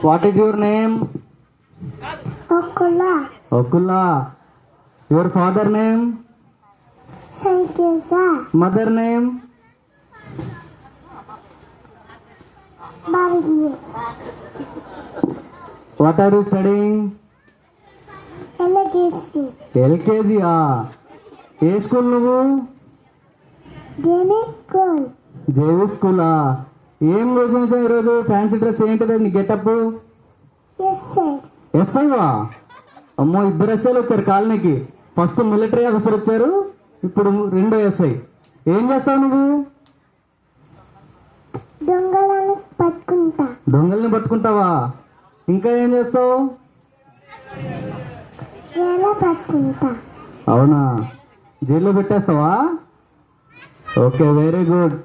What is your name? Okula. Okula. Your father name? Sankeza. Mother name? Barigni. What are you studying? LKC. LKG. A school నువ్వు? Jimmy School. JV స్కూలా? ఏం రోజు ఈరోజు fancy dress ఏంటిది నీ getup? Yes, sir. ఎస్ఐవా? అమ్మో, ఇద్దరు ఎస్ఐలు వచ్చారు కాలనీకి. ఫస్ట్ మిలిటరీ ఆఫీసర్ వచ్చారు, ఇప్పుడు రెండో ఎస్ఐ. ఏం చేస్తావు నువ్వు? దొంగలను పట్టుకుంటా. దొంగల్ని పట్టుకుంటావా? ఇంకా ఏం చేస్తావు? ఎలా పట్టుకుంటా? అవునా, జైల్లో పెట్టేస్తావా? Okay, very good.